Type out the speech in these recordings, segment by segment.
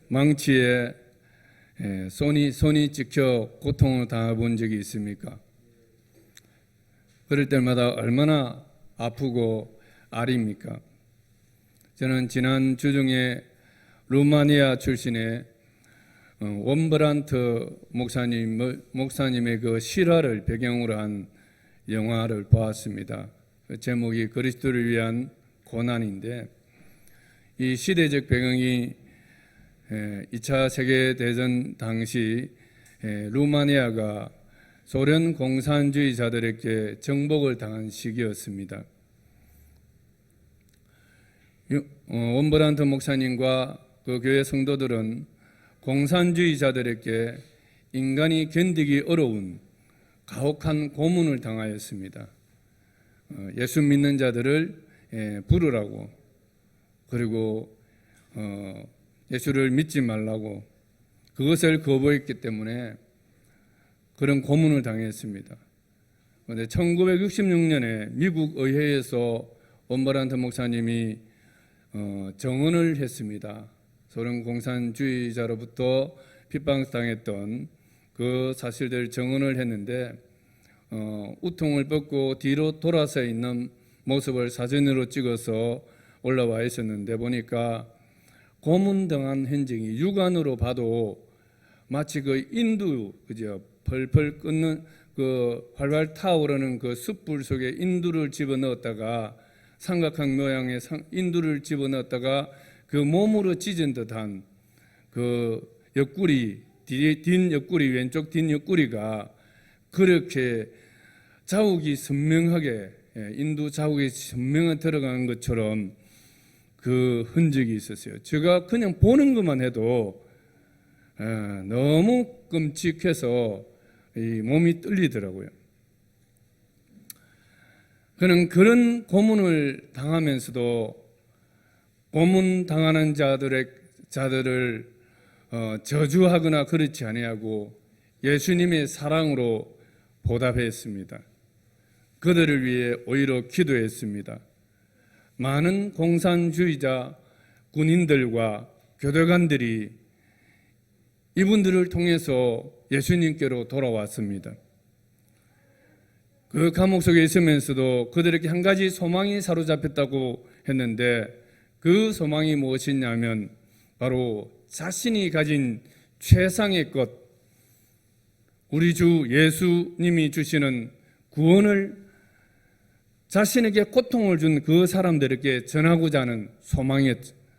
망치에 손이 찍혀 고통을 당해본 적이 있습니까? 그럴 때마다 얼마나 아프고 아립니까? 저는 지난 주중에 루마니아 출신의 원브란트 목사님의 그 실화를 배경으로 한 영화를 보았습니다. 그 제목이 그리스도를 위한 고난인데, 이 시대적 배경이 2차 세계대전 당시 루마니아가 소련 공산주의자들에게 정복을 당한 시기였습니다. 원브란트 목사님과 그 교회 성도들은 공산주의자들에게 인간이 견디기 어려운 가혹한 고문을 당하였습니다. 예수 믿는 자들을 부르라고, 그리고 예수를 믿지 말라고, 그것을 거부했기 때문에 그런 고문을 당했습니다. 그런데 1966년에 미국 의회에서 원브란트 목사님이 정언을 했습니다. 소련 공산주의자로부터 핍박당했던 그 사실들 정언을 했는데, 우통을 벗고 뒤로 돌아서 있는 모습을 사진으로 찍어서 올라와 있었는데, 보니까 고문당한 흔적이 육안으로 봐도 마치 그 인두, 그죠? 펄펄 끓는 그 활활 타오르는 그 숯불 속에 인두를 집어넣었다가, 삼각형 모양의 인두를 집어넣었다가 그 몸으로 찢은 듯한 그 옆구리, 뒷옆구리, 왼쪽 뒷옆구리가 그렇게 자국이 선명하게, 인두 자국이 선명하게 들어가는 것처럼 그 흔적이 있었어요. 제가 그냥 보는 것만 해도 너무 끔찍해서 이 몸이 떨리더라고요. 그는 그런 고문을 당하면서도 고문 당하는 자들을 저주하거나 그렇지 아니하고 예수님의 사랑으로 보답했습니다. 그들을 위해 오히려 기도했습니다. 많은 공산주의자 군인들과 교도관들이 이분들을 통해서 예수님께로 돌아왔습니다. 그 감옥 속에 있으면서도 그들에게 한 가지 소망이 사로잡혔다고 했는데, 그 소망이 무엇이냐면 바로 자신이 가진 최상의 것, 우리 주 예수님이 주시는 구원을 자신에게 고통을 준 그 사람들에게 전하고자 하는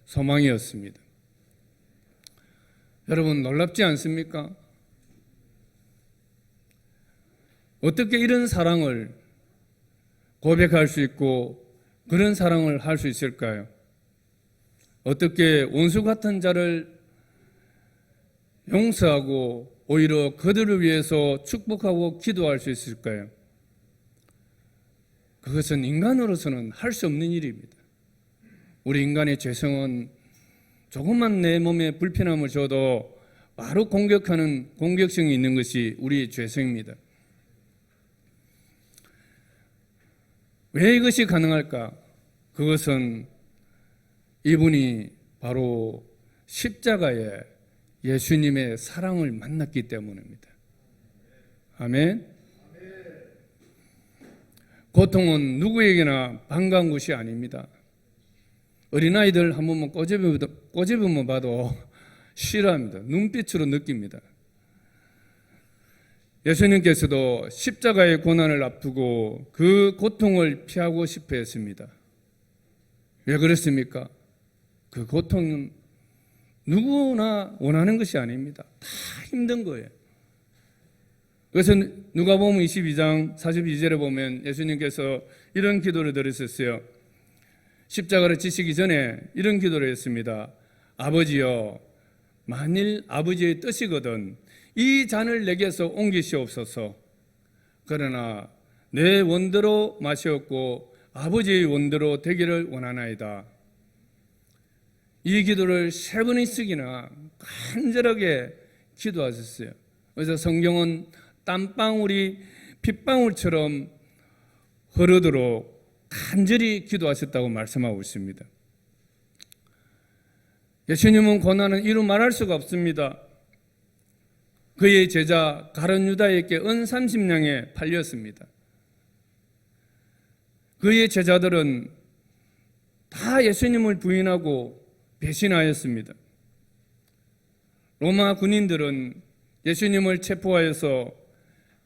소망이었습니다. 여러분, 놀랍지 않습니까? 어떻게 이런 사랑을 고백할 수 있고 그런 사랑을 할 수 있을까요? 어떻게 원수 같은 자를 용서하고 오히려 그들을 위해서 축복하고 기도할 수 있을까요? 그것은 인간으로서는 할 수 없는 일입니다. 우리 인간의 죄성은 조금만 내 몸에 불편함을 줘도 바로 공격하는 공격성이 있는 것이 우리의 죄성입니다. 왜 이것이 가능할까? 그것은 이분이 바로 십자가에 예수님의 사랑을 만났기 때문입니다. 아멘. 고통은 누구에게나 반가운 것이 아닙니다. 어린아이들 한 번만 꼬집으면 봐도 싫어합니다. 눈빛으로 느낍니다. 예수님께서도 십자가의 고난을 앞두고 그 고통을 피하고 싶어 했습니다. 왜 그렇습니까? 그 고통은 누구나 원하는 것이 아닙니다. 다 힘든 거예요. 그래서 누가복음 22장 42절에 보면 예수님께서 이런 기도를 드렸었어요. 십자가를 지시기 전에 이런 기도를 했습니다. 아버지여, 만일 아버지의 뜻이거든 이 잔을 내게서 옮기시옵소서. 그러나 내 원대로 마시옵고 아버지의 원대로 되기를 원하나이다. 이 기도를 3번이씩이나 간절하게 기도하셨어요. 그래서 성경은 땀방울이 핏방울처럼 흐르도록 간절히 기도하셨다고 말씀하고 있습니다. 예수님은 고난은 이루 말할 수가 없습니다. 그의 제자 가룟 유다에게 은 30냥에 팔렸습니다. 그의 제자들은 다 예수님을 부인하고 배신하였습니다. 로마 군인들은 예수님을 체포하여서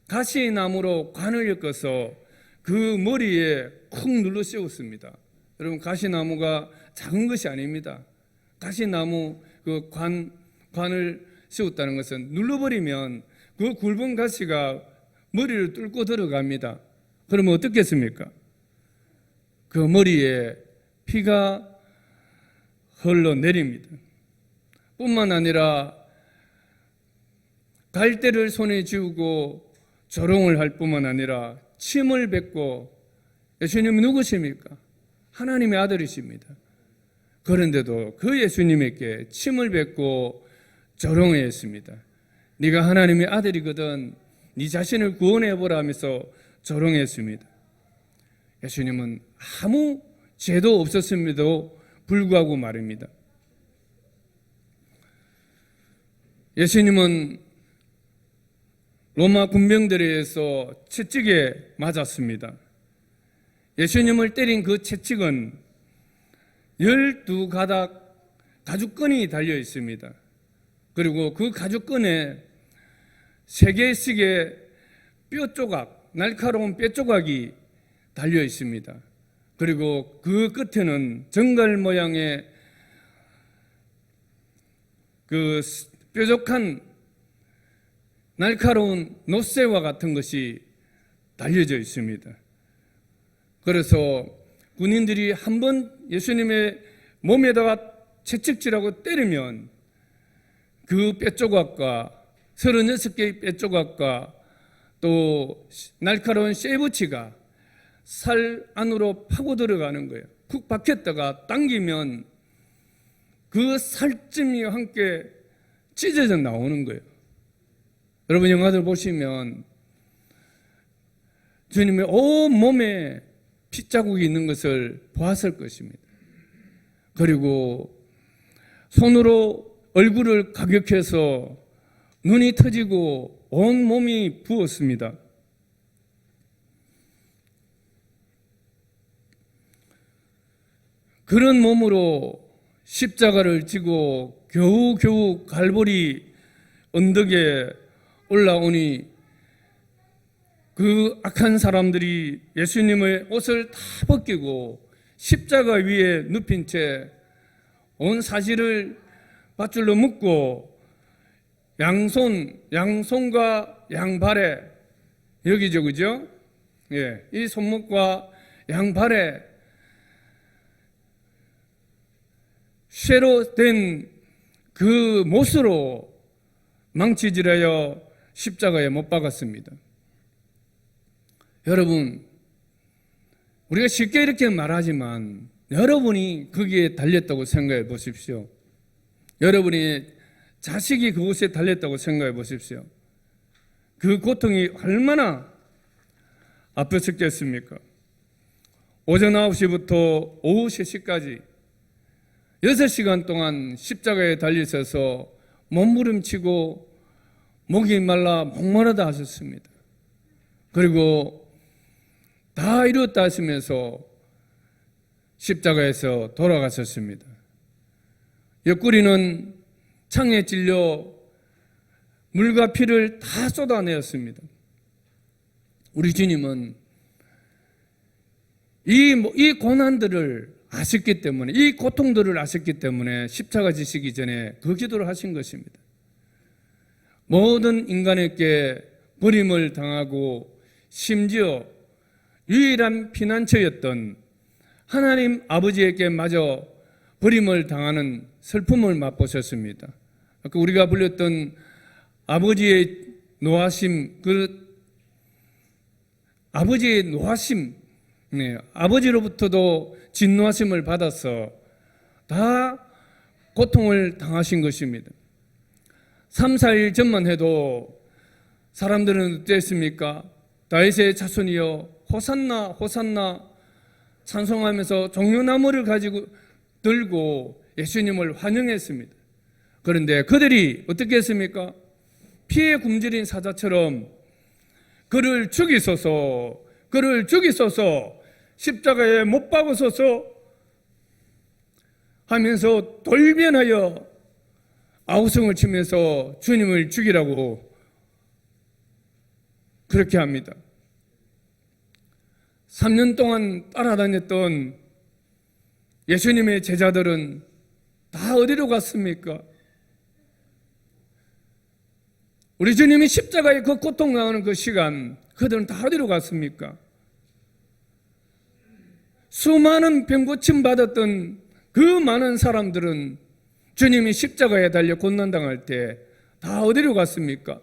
가시나무로 관을 엮어서 그 머리에 쿵 눌러 씌웠습니다. 여러분, 가시나무가 작은 것이 아닙니다. 가시나무 그 관을 씌웠다는 것은 눌러버리면 그 굵은 가시가 머리를 뚫고 들어갑니다. 그러면 어떻겠습니까? 그 머리에 피가 흘러내립니다. 뿐만 아니라 갈대를 손에 쥐고 조롱을 할 뿐만 아니라 침을 뱉고, 예수님은 누구십니까? 하나님의 아들이십니다. 그런데도 그 예수님에게 침을 뱉고 조롱했습니다. 네가 하나님의 아들이거든 네 자신을 구원해보라 하면서 조롱했습니다. 예수님은 아무 죄도 없었음에도 불구하고 말입니다. 예수님은 로마 군병들에 의해서 채찍에 맞았습니다. 예수님을 때린 그 채찍은 12가닥 가죽끈이 달려 있습니다. 그리고 그 가죽끈에 3개씩의 뼈 조각, 날카로운 뼈 조각이 달려 있습니다. 그리고 그 끝에는 정갈 모양의 그 뾰족한 날카로운 노쇠와 같은 것이 달려져 있습니다. 그래서 군인들이 한번 예수님의 몸에다가 채찍질하고 때리면 그 뼈조각과 36개의 뼈조각과 또 날카로운 쇠붙이가 살 안으로 파고 들어가는 거예요. 푹 박혔다가 당기면 그 살찜이 함께 찢어져 나오는 거예요. 여러분, 영화들 보시면 주님의 온 몸에 핏자국이 있는 것을 보았을 것입니다. 그리고 손으로 얼굴을 가격해서 눈이 터지고 온 몸이 부었습니다. 그런 몸으로 십자가를 지고 겨우겨우 갈보리 언덕에 올라오니 그 악한 사람들이 예수님의 옷을 다 벗기고 십자가 위에 눕힌 채 온 사실을 밧줄로 묶고 양손과 양발에, 여기죠, 그죠? 예, 이 손목과 양발에 쇠로 된 그 못으로 망치질하여 십자가에 못 박았습니다. 여러분, 우리가 쉽게 이렇게 말하지만 여러분이 거기에 달렸다고 생각해 보십시오. 여러분이 자식이 그곳에 달렸다고 생각해 보십시오. 그 고통이 얼마나 아팠겠습니까? 오전 9시부터 오후 3시까지 6시간 동안 십자가에 달리셔서 몸부림치고 목이 말라 목마르다 하셨습니다. 그리고 다 이루었다 하시면서 십자가에서 돌아가셨습니다. 옆구리는 창에 찔려 물과 피를 다 쏟아내었습니다. 우리 주님은 이 고난들을 아셨기 때문에, 이 고통들을 아셨기 때문에 십자가 지시기 전에 그 기도를 하신 것입니다. 모든 인간에게 버림을 당하고 심지어 유일한 피난처였던 하나님 아버지에게 마저 버림을 당하는 슬픔을 맛보셨습니다. 아까 우리가 불렸던 아버지의 노하심, 그 아버지의 노하심, 아버지로부터도 진노하심을 받아서 다 고통을 당하신 것입니다. 3, 4일 전만 해도 사람들은 어땠습니까? 다윗의 자손이여 호산나 호산나 찬송하면서 종려나무를 가지고 들고 예수님을 환영했습니다. 그런데 그들이 어떻게 했습니까? 피에 굶주린 사자처럼 그를 죽이소서, 그를 죽이소서, 십자가에 못 박으소서 하면서 돌변하여 아우성을 치면서 주님을 죽이라고 그렇게 합니다. 3년 동안 따라다녔던 예수님의 제자들은 다 어디로 갔습니까? 우리 주님이 십자가에 그 고통당하는 그 시간, 그들은 다 어디로 갔습니까? 수많은 병고침 받았던 그 많은 사람들은 주님이 십자가에 달려 고난당할 때 다 어디로 갔습니까?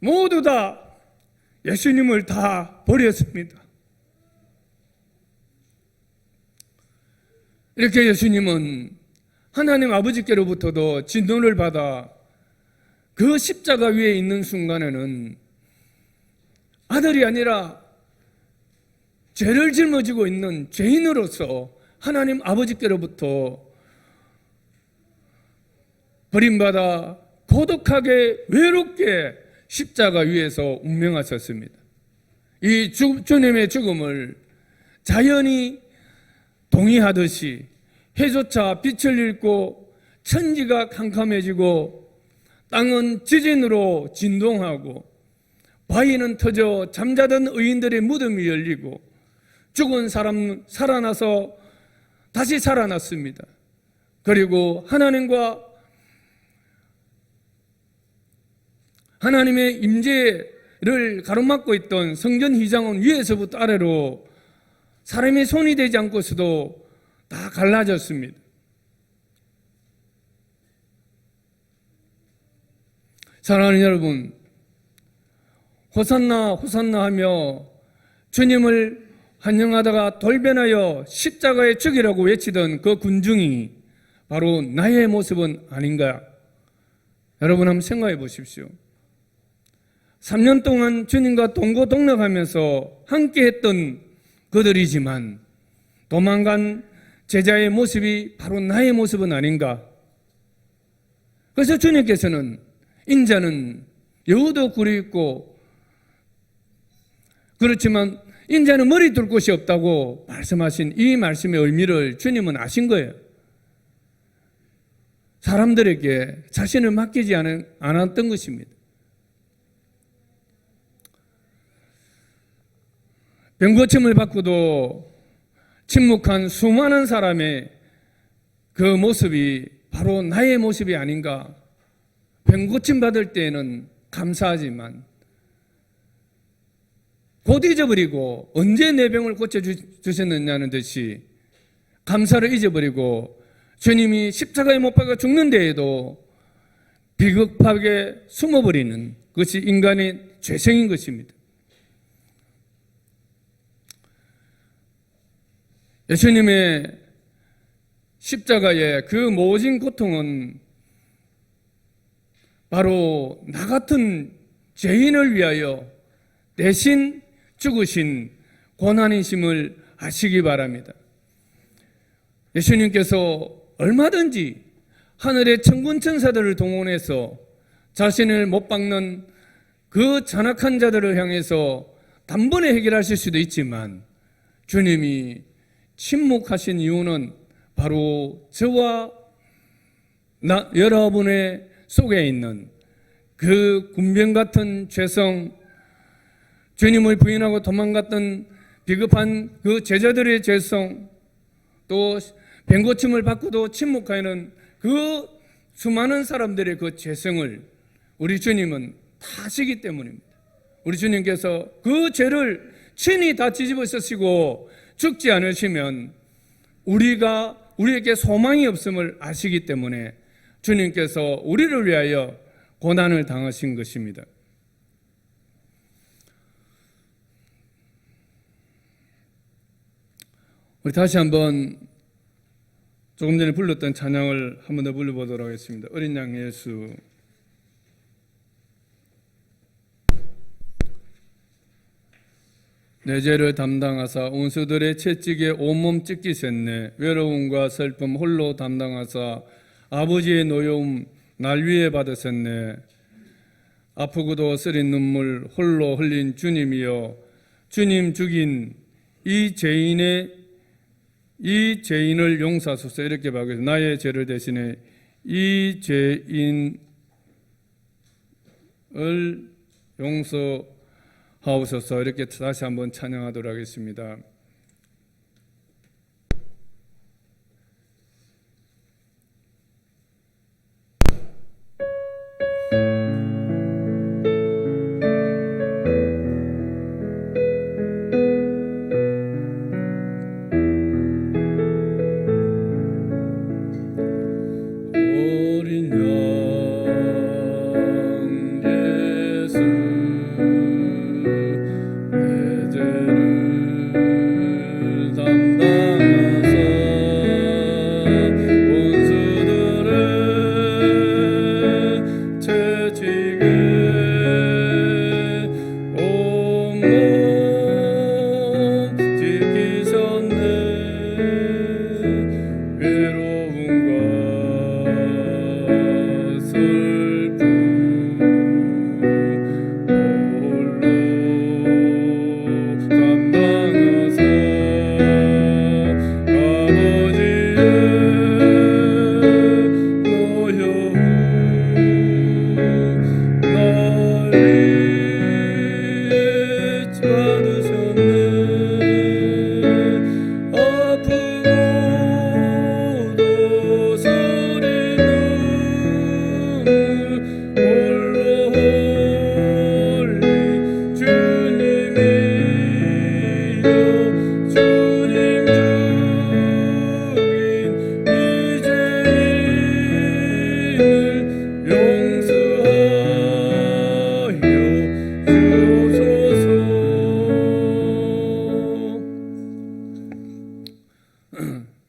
모두 다 예수님을 다 버렸습니다. 이렇게 예수님은 하나님 아버지께로부터도 진노를 받아 그 십자가 위에 있는 순간에는 아들이 아니라 죄를 짊어지고 있는 죄인으로서 하나님 아버지께로부터 버림받아 고독하게 외롭게 십자가 위에서 운명하셨습니다. 이 주님의 죽음을 자연이 동의하듯이 해조차 빛을 잃고 천지가 캄캄해지고 땅은 지진으로 진동하고 바위는 터져 잠자던 의인들의 무덤이 열리고 죽은 사람 살아나서 다시 살아났습니다. 그리고 하나님의 임재를 가로막고 있던 성전 휘장은 위에서부터 아래로 사람의 손이 되지 않고서도 다 갈라졌습니다. 사랑하는 여러분, 호산나 호산나 하며 주님을 환영하다가 돌변하여 십자가에 죽이라고 외치던 그 군중이 바로 나의 모습은 아닌가? 여러분 한번 생각해 보십시오. 3년 동안 주님과 동고동락하면서 함께했던 그들이지만 도망간 제자의 모습이 바로 나의 모습은 아닌가? 그래서 주님께서는 인자는 여우도 굴이 있고 그렇지만 인자는 머리 둘 곳이 없다고 말씀하신 이 말씀의 의미를 주님은 아신 거예요. 사람들에게 자신을 맡기지 않았던 것입니다. 병고침을 받고도 침묵한 수많은 사람의 그 모습이 바로 나의 모습이 아닌가. 병고침 받을 때에는 감사하지만 곧 잊어버리고 언제 내 병을 고쳐주셨느냐는 듯이 감사를 잊어버리고 주님이 십자가에 못 박아 죽는 데에도 비겁하게 숨어버리는 것이 인간의 죄성인 것입니다. 예수님의 십자가의 그 모진 고통은 바로 나 같은 죄인을 위하여 대신 죽으신 고난이심을 아시기 바랍니다. 예수님께서 얼마든지 하늘의 천군 천사들을 동원해서 자신을 못 박는 그 잔악한 자들을 향해서 단번에 해결하실 수도 있지만 주님이 침묵하신 이유는 바로 저와 여러분의 속에 있는 그 군병 같은 죄성, 주님을 부인하고 도망갔던 비겁한 그 제자들의 죄성, 또 병고침을 받고도 침묵하는 그 수많은 사람들의 그 죄성을 우리 주님은 다 아시기 때문입니다. 우리 주님께서 그 죄를 친히 다 뒤집어 쓰시고 죽지 않으시면 우리에게 소망이 없음을 아시기 때문에 주님께서 우리를 위하여 고난을 당하신 것입니다. 우리 다시 한번 조금 전에 불렀던 찬양을 한 번 더 불러보도록 하겠습니다. 어린 양 예수. 내 죄를 담당하사 원수들의 채찍에 온몸 찢기셨네. 외로움과 슬픔 홀로 담당하사 아버지의 노여움 날 위에 받으셨네. 아프고도 쓰린 눈물 홀로 흘린 주님이여, 주님 죽인 이 죄인을 용서하소서. 이렇게 받으셔서 나의 죄를 대신해 이 죄인을 용서하옵소서. 이렇게 다시 한번 찬양하도록 하겠습니다.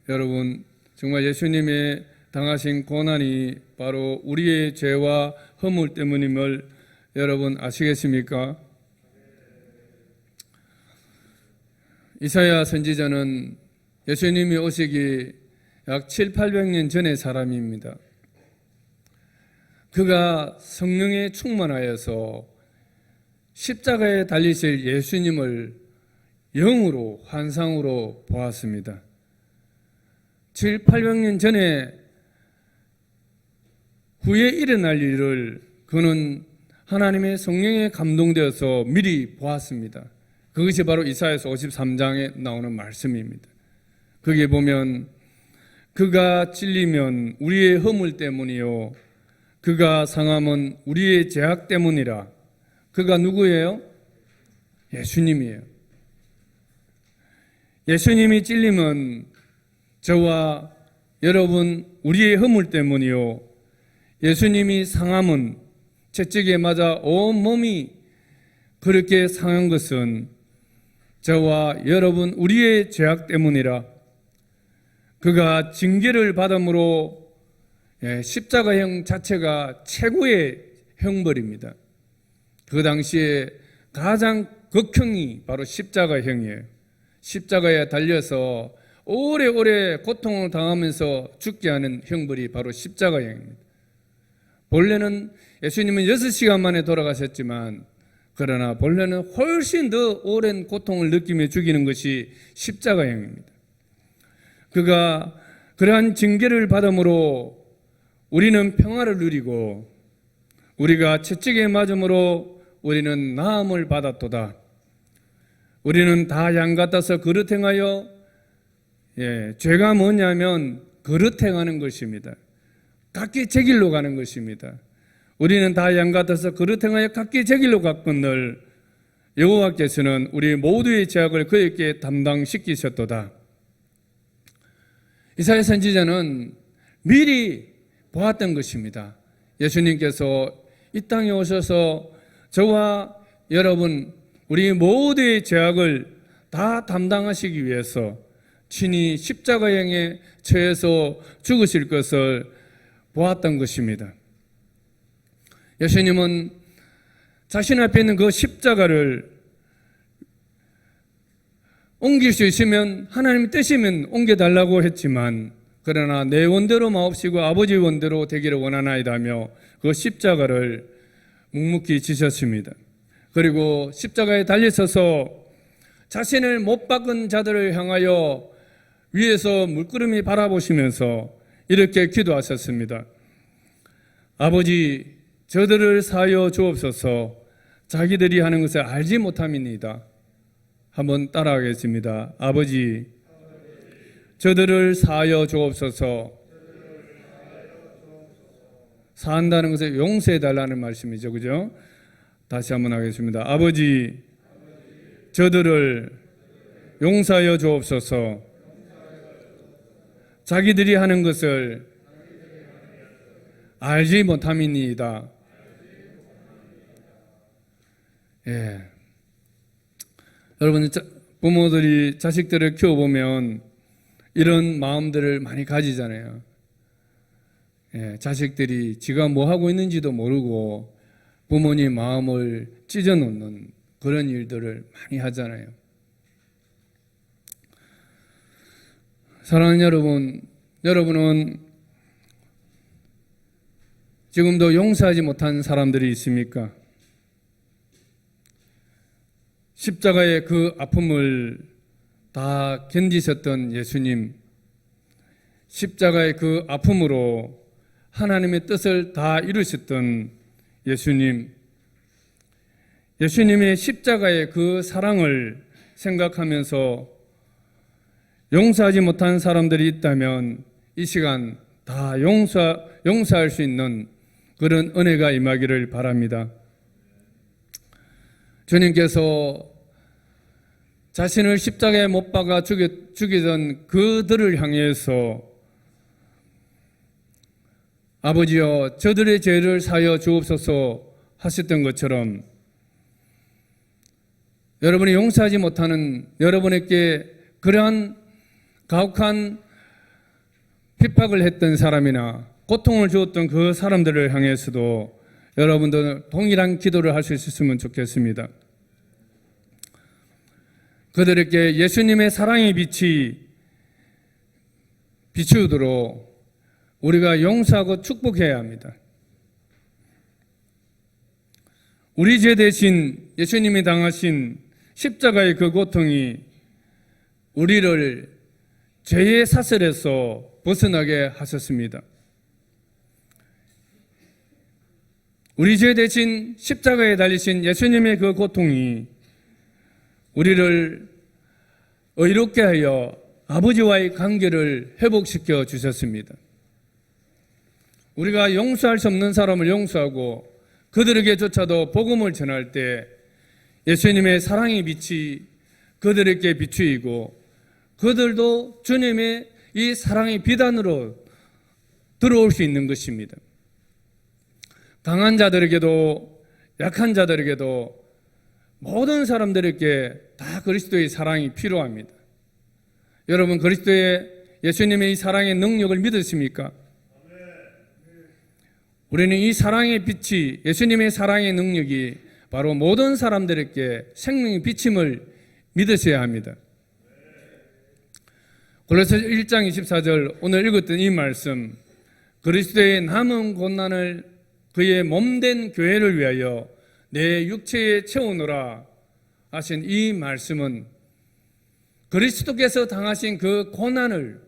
여러분, 정말 예수님의 당하신 고난이 바로 우리의 죄와 허물 때문임을 여러분 아시겠습니까? 이사야 선지자는 예수님이 오시기 약 700~800년 전의 사람입니다. 그가 성령에 충만하여서 십자가에 달리실 예수님을 영으로 환상으로 보았습니다. 700~800년 전에 후에 일어날 일을 그는 하나님의 성령에 감동되어서 미리 보았습니다. 그것이 바로 이사야서 53장에 나오는 말씀입니다. 거기에 보면 그가 찔리면 우리의 허물 때문이요 그가 상함은 우리의 죄악 때문이라. 그가 누구예요? 예수님이에요. 예수님이 찔림은 저와 여러분 우리의 허물 때문이요 예수님이 상함은 채찍에 맞아 온 몸이 그렇게 상한 것은 저와 여러분 우리의 죄악 때문이라. 그가 징계를 받음으로 십자가형 자체가 최고의 형벌입니다. 그 당시에 가장 극형이 바로 십자가형이에요. 십자가에 달려서 오래오래 고통을 당하면서 죽게 하는 형벌이 바로 십자가형입니다. 본래는 예수님은 6시간 만에 돌아가셨지만 그러나 본래는 훨씬 더 오랜 고통을 느끼며 죽이는 것이 십자가형입니다. 그가 그러한 징계를 받음으로 우리는 평화를 누리고 우리가 채찍에 맞음으로 우리는 나음을 받았도다. 우리는 다 양 같아서 그릇 행하여 죄가 뭐냐면 그릇 행하는 것입니다. 각기 제 길로 가는 것입니다. 우리는 다 양 같아서 그릇 행하여 각기 제 길로 갔거늘 여호와께서는 우리 모두의 죄악을 그에게 담당시키셨도다. 이사야 선지자는 미리 보았던 것입니다. 예수님께서 이 땅에 오셔서 저와 여러분 우리 모두의 죄악을 다 담당하시기 위해서 친히 십자가형에 처해서 죽으실 것을 보았던 것입니다. 예수님은 자신 앞에 있는 그 십자가를 옮길 수 있으면 하나님 뜻이면 옮겨달라고 했지만 그러나 내 원대로 마옵시고 아버지 원대로 되기를 원하나이다며 그 십자가를 묵묵히 지셨습니다. 그리고 십자가에 달리서서 자신을 못 박은 자들을 향하여 위에서 물끄러미 바라보시면서 이렇게 기도하셨습니다. 아버지, 저들을 사하여 주옵소서. 자기들이 하는 것을 알지 못함이니이다. 한번 따라하겠습니다. 아버지, 저들을 사하여 주옵소서. 사한다는 것을 용서해달라는 말씀이죠. 그죠? 다시 한번 하겠습니다. 아버지, 저들을 용서하여 주옵소서. 자기들이 하는 것을 알지 못함이니이다. 예. 여러분, 부모들이 자식들을 키워보면 이런 마음들을 많이 가지잖아요. 예, 자식들이 지가 뭐 하고 있는지도 모르고 부모님 마음을 찢어놓는 그런 일들을 많이 하잖아요. 사랑하는 여러분, 여러분은 지금도 용서하지 못한 사람들이 있습니까? 십자가의 그 아픔을 다 견디셨던 예수님, 십자가의 그 아픔으로 하나님의 뜻을 다 이루셨던 예수님, 예수님의 십자가의 그 사랑을 생각하면서 용서하지 못한 사람들이 있다면 이 시간 다 용서할 수 있는 그런 은혜가 임하기를 바랍니다. 주님께서 자신을 십자가에 못 박아 죽이던 그들을 향해서 아버지여 저들의 죄를 사하여 주옵소서 하셨던 것처럼 여러분이 용서하지 못하는 여러분에게 그러한 가혹한 핍박을 했던 사람이나 고통을 주었던 그 사람들을 향해서도 여러분들 동일한 기도를 할 수 있었으면 좋겠습니다. 그들에게 예수님의 사랑의 빛이 비추도록 우리가 용서하고 축복해야 합니다. 우리 죄 대신 예수님이 당하신 십자가의 그 고통이 우리를 죄의 사슬에서 벗어나게 하셨습니다. 우리 죄 대신 십자가에 달리신 예수님의 그 고통이 우리를 의롭게 하여 아버지와의 관계를 회복시켜 주셨습니다. 우리가 용서할 수 없는 사람을 용서하고 그들에게조차도 복음을 전할 때 예수님의 사랑의 빛이 그들에게 비추이고 그들도 주님의 이 사랑의 빛 안으로 들어올 수 있는 것입니다. 강한 자들에게도 약한 자들에게도 모든 사람들에게 다 그리스도의 사랑이 필요합니다. 여러분 그리스도의 예수님의 이 사랑의 능력을 믿으십니까? 우리는 이 사랑의 빛이 예수님의 사랑의 능력이 바로 모든 사람들에게 생명의 비침을 믿으셔야 합니다. 골로새서 1장 24절 오늘 읽었던 이 말씀 그리스도의 남은 고난을 그의 몸된 교회를 위하여 내 육체에 채우노라 하신 이 말씀은 그리스도께서 당하신 그 고난을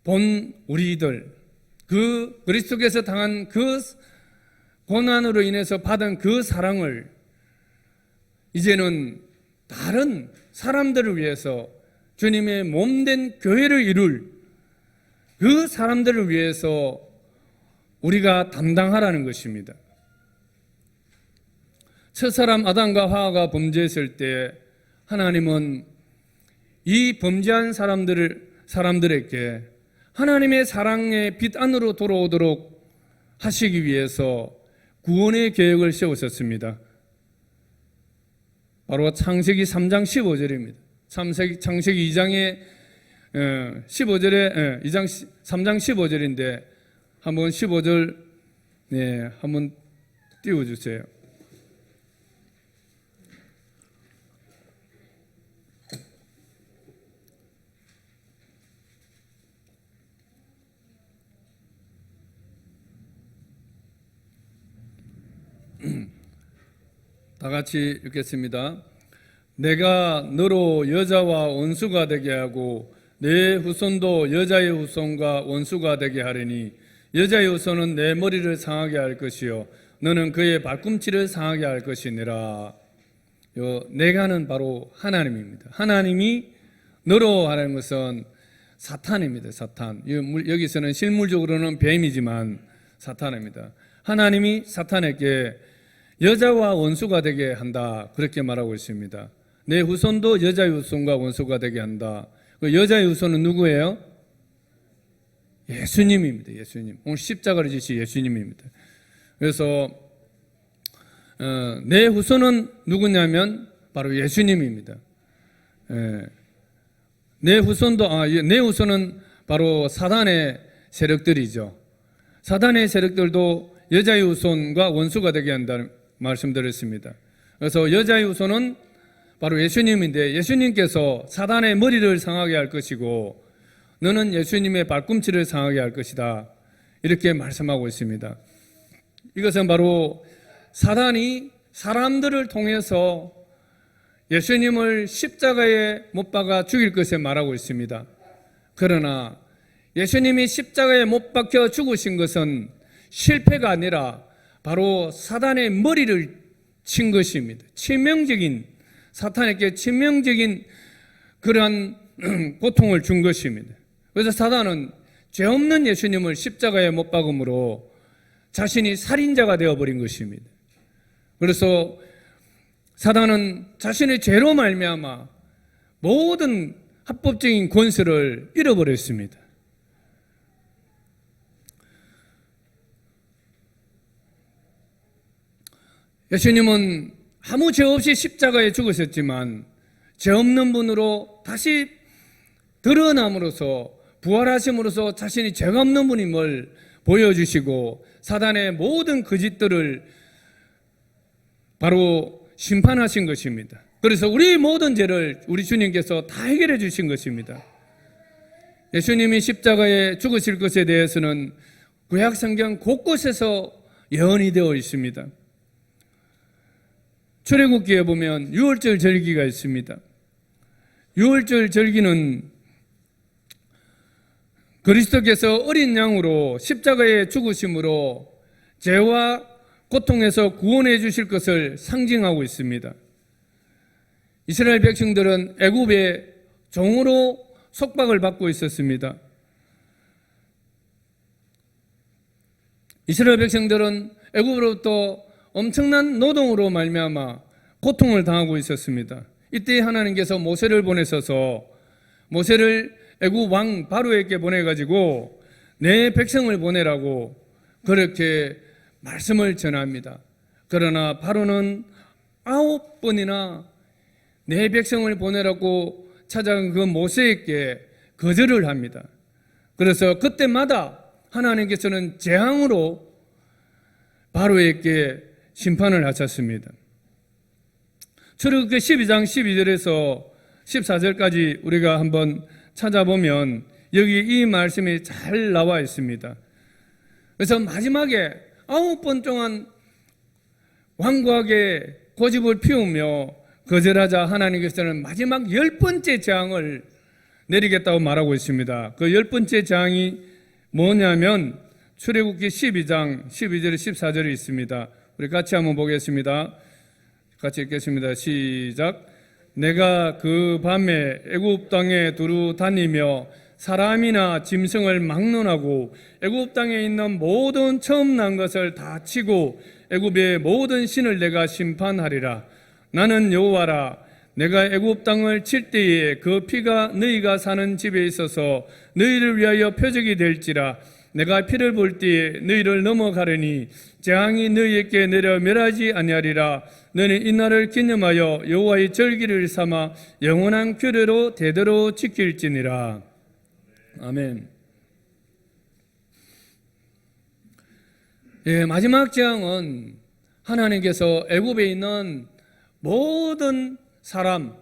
본 우리들 그 그리스도께서 당한 그 고난으로 인해서 받은 그 사랑을 이제는 다른 사람들을 위해서 주님의 몸된 교회를 이룰 그 사람들을 위해서 우리가 담당하라는 것입니다. 첫사람 아담과 하와가 범죄했을 때 하나님은 이 범죄한 사람들에게 하나님의 사랑의 빛 안으로 돌아오도록 하시기 위해서 구원의 계획을 세우셨습니다. 바로 창세기 3장 15절입니다. 창세기 2장의 15절에 3장 15절인데 한번 15절 한번 띄워주세요. 다 같이 읽겠습니다. 내가 너로 여자와 원수가 되게 하고 내 후손도 여자의 후손과 원수가 되게 하리니 여자의 후손은 내 머리를 상하게 할 것이요 너는 그의 발꿈치를 상하게 할 것이니라. 내가는 바로 하나님입니다. 하나님이 너로 하는 것은 사탄입니다. 사탄. 여기서는 실물적으로는 뱀이지만 사탄입니다. 하나님이 사탄에게 여자와 원수가 되게 한다, 그렇게 말하고 있습니다. 내 후손도 여자의 후손과 원수가 되게 한다. 그 여자의 후손은 누구예요? 예수님입니다. 예수님. 오늘 십자가를 지신 예수님입니다. 그래서 내 후손은 누구냐면 바로 예수님입니다. 내 후손은 바로 사단의 세력들이죠. 사단의 세력들도 여자의 후손과 원수가 되게 한다는 말씀드렸습니다. 그래서 여자의 후손은 바로 예수님인데 예수님께서 사단의 머리를 상하게 할 것이고 너는 예수님의 발꿈치를 상하게 할 것이다, 이렇게 말씀하고 있습니다. 이것은 바로 사단이 사람들을 통해서 예수님을 십자가에 못 박아 죽일 것을 말하고 있습니다. 그러나 예수님이 십자가에 못 박혀 죽으신 것은 실패가 아니라 바로 사단의 머리를 친 것입니다. 사탄에게 치명적인 그러한 고통을 준 것입니다. 그래서 사단은 죄 없는 예수님을 십자가에 못 박음으로 자신이 살인자가 되어버린 것입니다. 그래서 사단은 자신의 죄로 말미암아 모든 합법적인 권세를 잃어버렸습니다. 예수님은 아무 죄 없이 십자가에 죽으셨지만 죄 없는 분으로 다시 드러남으로써 부활하심으로써 자신이 죄가 없는 분임을 보여주시고 사단의 모든 거짓들을 바로 심판하신 것입니다. 그래서 우리 모든 죄를 우리 주님께서 다 해결해 주신 것입니다. 예수님이 십자가에 죽으실 것에 대해서는 구약 성경 곳곳에서 예언이 되어 있습니다. 출애굽기에 보면 유월절 절기가 있습니다. 유월절 절기는 그리스도께서 어린 양으로 십자가에 죽으심으로 죄와 고통에서 구원해 주실 것을 상징하고 있습니다. 이스라엘 백성들은 애굽의 종으로 속박을 받고 있었습니다. 이스라엘 백성들은 애굽으로부터 엄청난 노동으로 말미암아 고통을 당하고 있었습니다. 이때 하나님께서 모세를 보내셔서 모세를 애굽 왕 바로에게 보내가지고 내 백성을 보내라고 그렇게 말씀을 전합니다. 그러나 바로는 9번이나 내 백성을 보내라고 찾아간 그 모세에게 거절을 합니다. 그래서 그때마다 하나님께서는 재앙으로 바로에게 심판을 하셨습니다. 출애굽기 12장 12절에서 14절까지 우리가 한번 찾아보면 여기 이 말씀이 잘 나와 있습니다. 그래서 마지막에 9번 동안 완고하게 고집을 피우며 거절하자 하나님께서는 마지막 10번째 재앙을 내리겠다고 말하고 있습니다. 그 10번째 재앙이 뭐냐면 출애굽기 12장 12절 14절이 있습니다. 우리 같이 한번 보겠습니다. 같이 읽겠습니다. 시작. 내가 그 밤에 애굽 땅에 두루 다니며 사람이나 짐승을 막론하고 애굽 땅에 있는 모든 처음 난 것을 다 치고 애굽의 모든 신을 내가 심판하리라. 나는 여호와라. 내가 애굽 땅을 칠 때에 그 피가 너희가 사는 집에 있어서 너희를 위하여 표적이 될지라. 내가 피를 볼 때에 너희를 넘어가려니 재앙이 너희에게 내려 멸하지 아니하리라. 너는 이날을 기념하여 여호와의 절기를 삼아 영원한 규례로 대대로 지킬지니라. 아멘. 마지막 재앙은 하나님께서 애굽에 있는 모든 사람,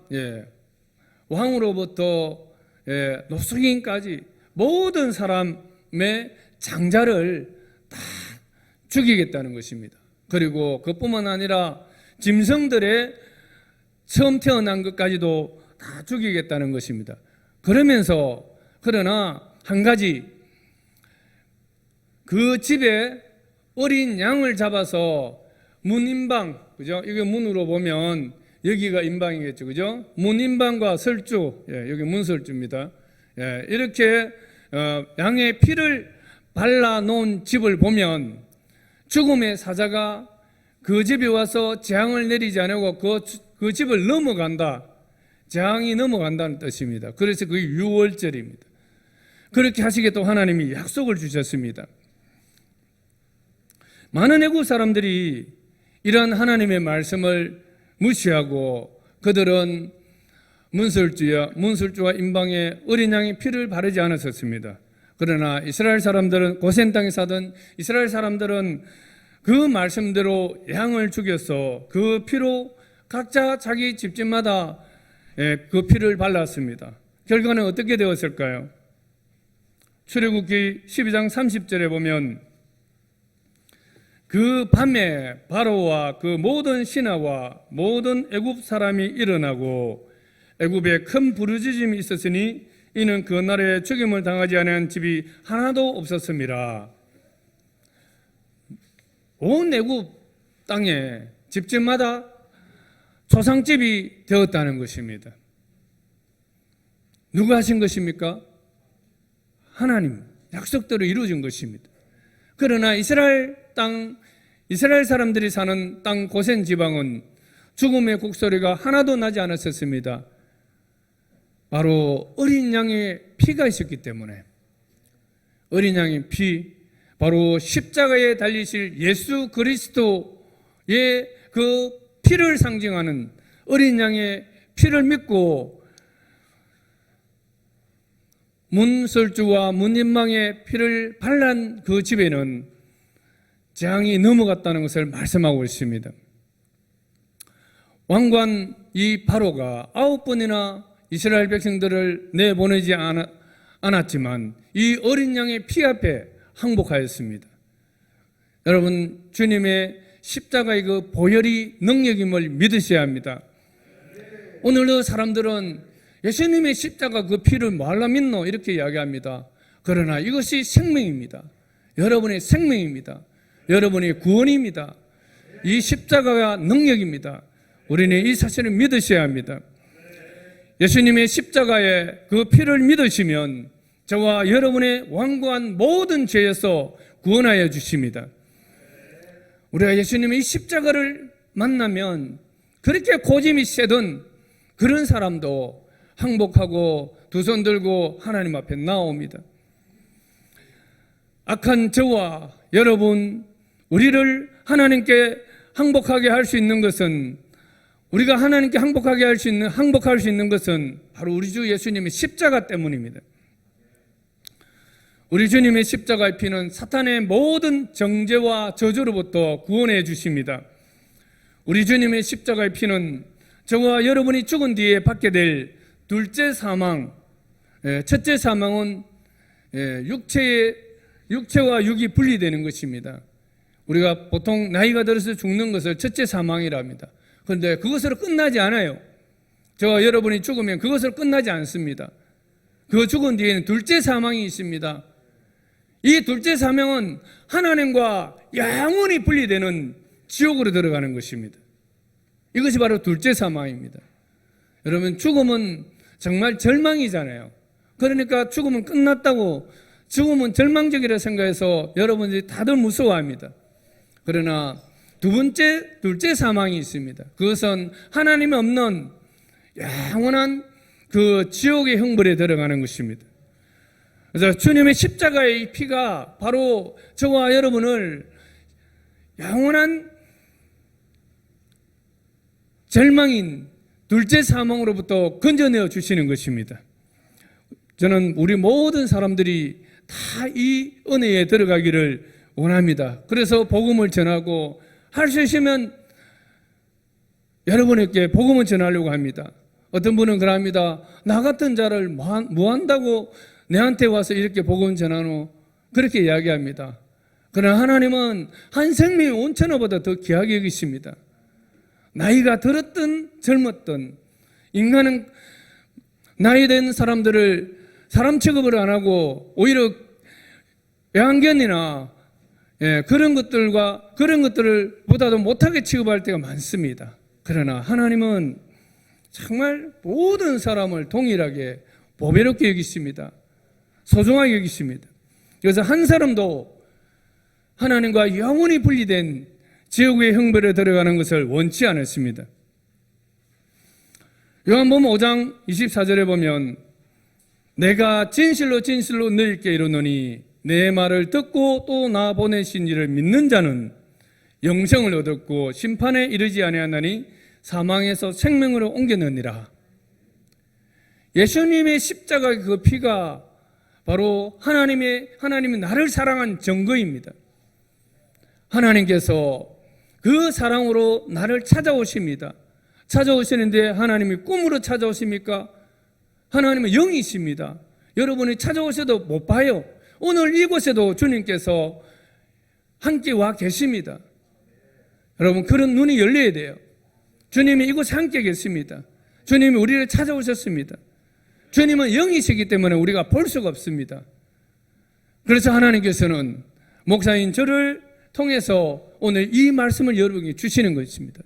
왕으로부터 노숙인까지 모든 사람의 장자를 다 죽이겠다는 것입니다. 그리고 그뿐만 아니라 짐승들의 처음 태어난 것까지도 다 죽이겠다는 것입니다. 그러나 한 가지, 그 집에 어린 양을 잡아서 문인방, 그죠? 이게 문으로 보면 여기가 인방이겠죠, 그죠? 문인방과 설주, 여기 문설주입니다. 이렇게 양의 피를 발라 놓은 집을 보면 죽음의 사자가 그 집에 와서 재앙을 내리지 않고 그 집을 넘어간다. 재앙이 넘어간다는 뜻입니다. 그래서 그게 유월절입니다. 그렇게 하시겠다고 하나님이 약속을 주셨습니다. 많은 애국 사람들이 이러한 하나님의 말씀을 무시하고 그들은 문설주와 인방에 어린 양의 피를 바르지 않았었습니다. 그러나 이스라엘 사람들은, 고센 땅에 사던 이스라엘 사람들은 그 말씀대로 양을 죽여서 그 피로 각자 자기 집집마다 그 피를 발랐습니다. 결과는 어떻게 되었을까요? 출애굽기 12장 30절에 보면 그 밤에 바로와 그 모든 신하와 모든 애굽 사람이 일어나고 애굽에 큰 부르짖음이 있었으니 이는 그 날에 죽임을 당하지 않은 집이 하나도 없었습니다. 온 애굽 땅에 집집마다 초상집이 되었다는 것입니다. 누가 하신 것입니까? 하나님, 약속대로 이루어진 것입니다. 그러나 이스라엘 사람들이 사는 땅 고센 지방은 죽음의 곡소리가 하나도 나지 않았었습니다. 바로 어린 양의 피가 있었기 때문에, 어린 양의 피, 바로 십자가에 달리실 예수 그리스도의 그 피를 상징하는 어린 양의 피를 믿고 문설주와 문인방의 피를 발란 그 집에는 재앙이 넘어갔다는 것을 말씀하고 있습니다. 왕관 이 바로가 9번이나 이스라엘 백성들을 내보내지 않았지만 이 어린 양의 피 앞에 항복하였습니다. 여러분, 주님의 십자가의 그 보혈이 능력임을 믿으셔야 합니다. 오늘도 사람들은 예수님의 십자가 그 피를 뭐하려 믿노? 이렇게 이야기합니다. 그러나 이것이 생명입니다. 여러분의 생명입니다. 여러분의 구원입니다. 이 십자가가 능력입니다. 우리는 이 사실을 믿으셔야 합니다. 예수님의 십자가의 그 피를 믿으시면 저와 여러분의 완고한 모든 죄에서 구원하여 주십니다. 우리가 예수님의 이 십자가를 만나면 그렇게 고집이 세던 그런 사람도 항복하고 두 손 들고 하나님 앞에 나옵니다. 악한 저와 여러분, 우리를 하나님께 항복하게 할 수 있는 것은, 우리가 하나님께 항복할 수 있는 것은 바로 우리 주 예수님의 십자가 때문입니다. 우리 주님의 십자가의 피는 사탄의 모든 정죄와 저주로부터 구원해 주십니다. 우리 주님의 십자가의 피는 저와 여러분이 죽은 뒤에 받게 될 둘째 사망, 첫째 사망은 육체와 육이 분리되는 것입니다. 우리가 보통 나이가 들어서 죽는 것을 첫째 사망이라 합니다. 그런데 그것으로 끝나지 않아요. 저와 여러분이 죽으면 그것으로 끝나지 않습니다. 그 죽은 뒤에는 둘째 사망이 있습니다. 이 둘째 사망은 하나님과 영원히 분리되는 지옥으로 들어가는 것입니다. 이것이 바로 둘째 사망입니다. 여러분, 죽음은 정말 절망이잖아요. 그러니까 죽음은 끝났다고, 죽음은 절망적이라 생각해서 여러분들이 다들 무서워합니다. 그러나 둘째 사망이 있습니다. 그것은 하나님이 없는 영원한 그 지옥의 형벌에 들어가는 것입니다. 그래서 주님의 십자가의 피가 바로 저와 여러분을 영원한 절망인 둘째 사망으로부터 건져내어 주시는 것입니다. 저는 우리 모든 사람들이 다 이 은혜에 들어가기를 원합니다. 그래서 복음을 전하고 할 수 있으면 여러분에게 복음을 전하려고 합니다. 어떤 분은 그럽니다. 나 같은 자를 뭐 한다고 내한테 와서 이렇게 복음 전하노? 그렇게 이야기합니다. 그러나 하나님은 한 생명이 온 천하보다 더 귀하게 여기십니다. 나이가 들었든 젊었든 인간은 나이 된 사람들을 사람 취급을 안 하고 오히려 애완견이나 그런 것들을 보다도 못하게 취급할 때가 많습니다. 그러나 하나님은 정말 모든 사람을 동일하게 보배롭게 여기십니다. 소중하게 여기십니다. 그래서 한 사람도 하나님과 영원히 분리된 지옥의 형벌에 들어가는 것을 원치 않았습니다. 요한복음 5장 24절에 보면 내가 진실로 진실로 너희에게 이르노니 내 말을 듣고 또 나 보내신 이를 믿는 자는 영생을 얻었고 심판에 이르지 아니하나니 사망에서 생명으로 옮겨느니라. 예수님의 십자가의 그 피가 바로 하나님이 나를 사랑한 증거입니다. 하나님께서 그 사랑으로 나를 찾아오십니다. 찾아오시는데 하나님이 꿈으로 찾아오십니까? 하나님은 영이십니다. 여러분이 찾아오셔도 못 봐요. 오늘 이곳에도 주님께서 함께 와 계십니다. 여러분, 그런 눈이 열려야 돼요. 주님이 이곳에 함께 계십니다. 주님이 우리를 찾아오셨습니다. 주님은 영이시기 때문에 우리가 볼 수가 없습니다. 그래서 하나님께서는 목사인 저를 통해서 오늘 이 말씀을 여러분에게 주시는 것입니다.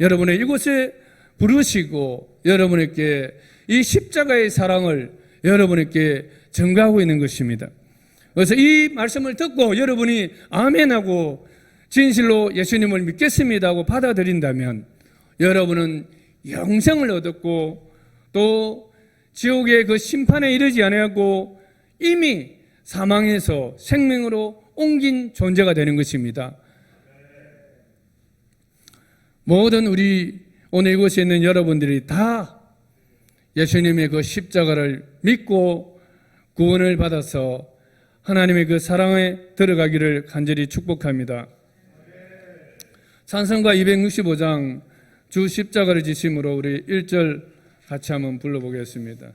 여러분의 이곳에 부르시고 여러분에게 이 십자가의 사랑을 여러분에게 증거하고 있는 것입니다. 그래서 이 말씀을 듣고 여러분이 아멘하고 진실로 예수님을 믿겠습니다 하고 받아들인다면 여러분은 영생을 얻었고 또 지옥의 그 심판에 이르지 아니하고 이미 사망에서 생명으로 옮긴 존재가 되는 것입니다. 모든 우리 오늘 이곳에 있는 여러분들이 다 예수님의 그 십자가를 믿고 구원을 받아서 하나님의 그 사랑에 들어가기를 간절히 축복합니다. 찬송가 265장 주 십자가를 지심으로 우리 1절 같이 한번 불러보겠습니다.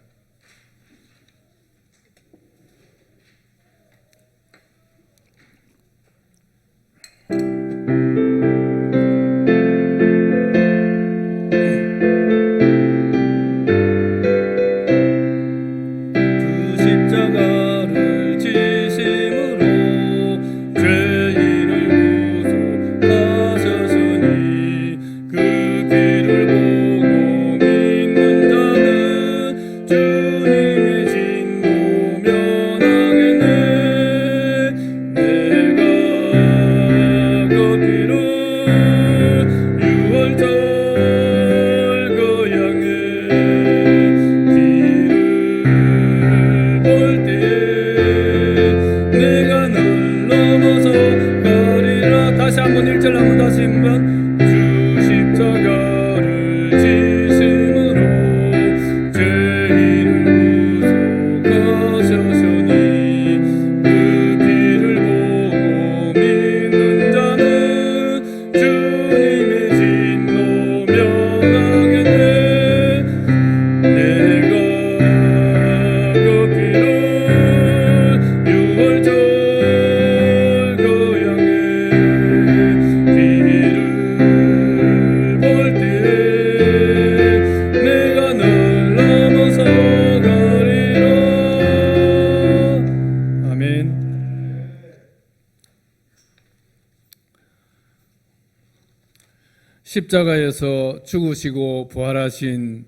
십자가에서 죽으시고 부활하신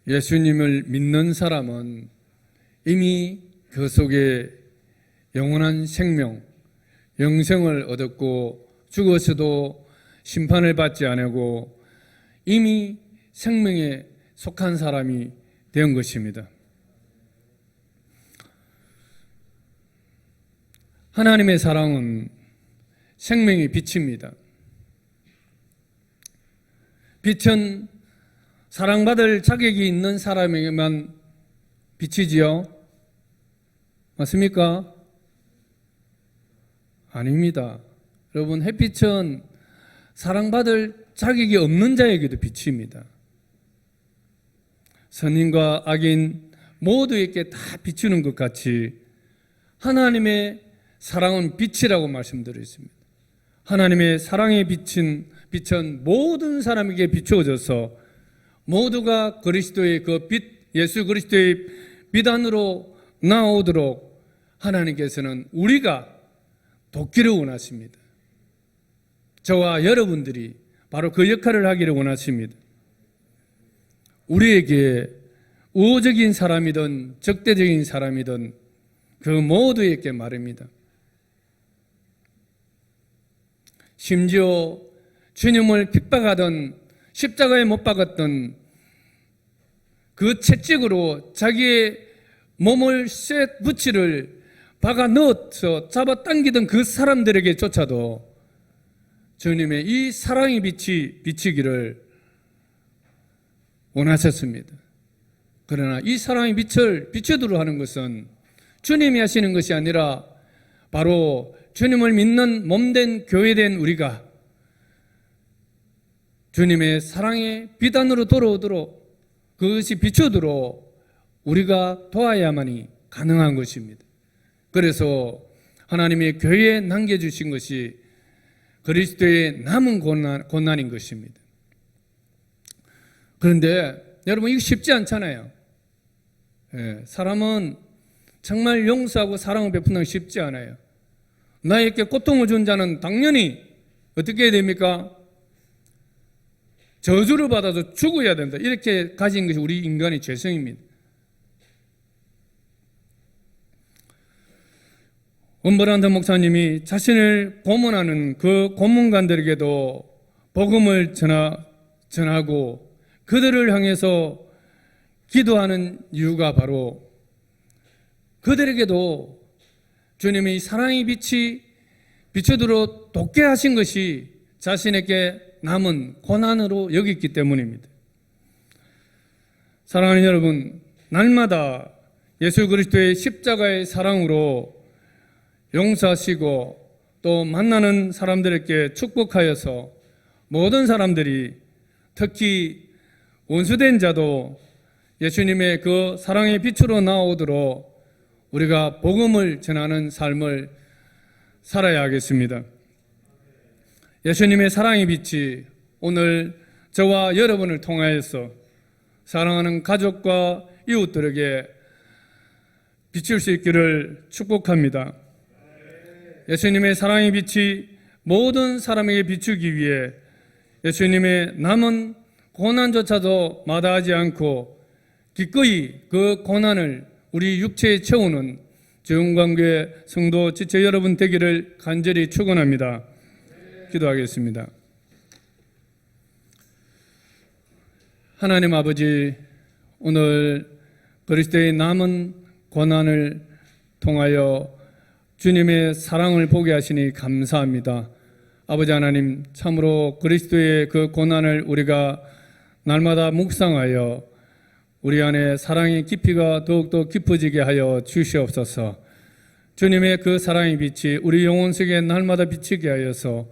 예수님을 믿는 사람은 이미 그 속에 영원한 생명, 영생을 얻었고 죽어서도 심판을 받지 않고 이미 생명에 속한 사람이 된 것입니다. 하나님의 사랑은 생명의 빛입니다. 빛은 사랑받을 자격이 있는 사람에게만 비치지요? 맞습니까? 아닙니다. 여러분, 햇빛은 사랑받을 자격이 없는 자에게도 비칩니다. 선인과 악인 모두에게 다 비추는 것 같이 하나님의 사랑은 빛이라고 말씀드렸습니다. 하나님의 사랑의 빛은 모든 사람에게 비추어져서 모두가 그리스도의 그 빛, 예수 그리스도의 빛 안으로 나오도록 하나님께서는 우리가 돕기를 원하십니다. 저와 여러분들이 바로 그 역할을 하기를 원하십니다. 우리에게 우호적인 사람이든 적대적인 사람이든 그 모두에게 말입니다. 심지어 주님을 핍박하던 십자가에 못 박았던 그 채찍으로 자기의 몸을 쇠 부치를 박아 넣어서 잡아당기던 그 사람들에게조차도 주님의 이 사랑의 빛이 비치기를 원하셨습니다. 그러나 이 사랑의 빛을 비추도록 하는 것은 주님이 하시는 것이 아니라 바로 주님을 믿는 몸된 교회된 우리가 주님의 사랑의 빛 안으로 돌아오도록 그것이 비추도록 우리가 도와야만이 가능한 것입니다. 그래서 하나님의 교회에 남겨주신 것이 그리스도의 남은 고난인 것입니다. 그런데 여러분 이거 쉽지 않잖아요. 사람은 정말 용서하고 사랑을 베푸는 게 쉽지 않아요. 나에게 고통을 준 자는 당연히 어떻게 해야 됩니까? 저주를 받아서 죽어야 된다. 이렇게 가진 것이 우리 인간의 죄성입니다. 원버란트 목사님이 자신을 고문하는 그 고문관들에게도 복음을 전하고 그들을 향해서 기도하는 이유가 바로 그들에게도 주님의 사랑의 빛이 비추도록 돕게 하신 것이 자신에게 남은 고난으로 여겼기 때문입니다. 사랑하는 여러분, 날마다 예수 그리스도의 십자가의 사랑으로 용서하시고 또 만나는 사람들에게 축복하여서 모든 사람들이 특히 원수된 자도 예수님의 그 사랑의 빛으로 나오도록 우리가 복음을 전하는 삶을 살아야 하겠습니다. 예수님의 사랑의 빛이 오늘 저와 여러분을 통하여서 사랑하는 가족과 이웃들에게 비칠 수 있기를 축복합니다. 예수님의 사랑의 빛이 모든 사람에게 비추기 위해 예수님의 남은 고난조차도 마다하지 않고 기꺼이 그 고난을 우리 육체에 채우는 정광교회 성도 지체 여러분 되기를 간절히 축원합니다. 기도하겠습니다. 하나님 아버지, 오늘 그리스도의 남은 고난을 통하여 주님의 사랑을 보게 하시니 감사합니다. 아버지 하나님, 참으로 그리스도의 그 고난을 우리가 날마다 묵상하여 우리 안에 사랑의 깊이가 더욱더 깊어지게 하여 주시옵소서. 주님의 그 사랑의 빛이 우리 영혼 속에 날마다 비치게 하여서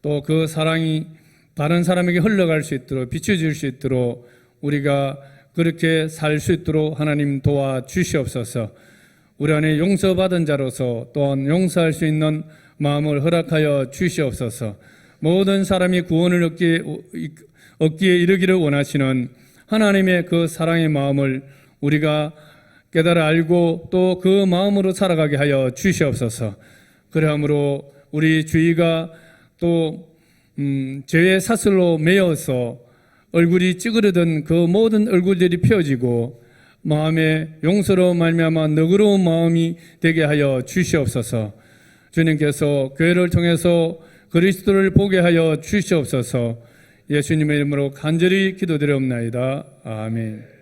또 그 사랑이 다른 사람에게 흘러갈 수 있도록 비춰질 수 있도록 우리가 그렇게 살 수 있도록 하나님 도와주시옵소서. 우리 안에 용서받은 자로서 또한 용서할 수 있는 마음을 허락하여 주시옵소서. 모든 사람이 구원을 얻기에 이르기를 원하시는 하나님의 그 사랑의 마음을 우리가 깨달아 알고 또 그 마음으로 살아가게 하여 주시옵소서. 그러므로 우리 주위가 또 죄의 사슬로 매여서 얼굴이 찌그러든 그 모든 얼굴들이 펴지고 마음에 용서로 말미암아 너그러운 마음이 되게 하여 주시옵소서. 주님께서 교회를 통해서 그리스도를 보게 하여 주시옵소서. 예수님의 이름으로 간절히 기도드리옵나이다. 아멘.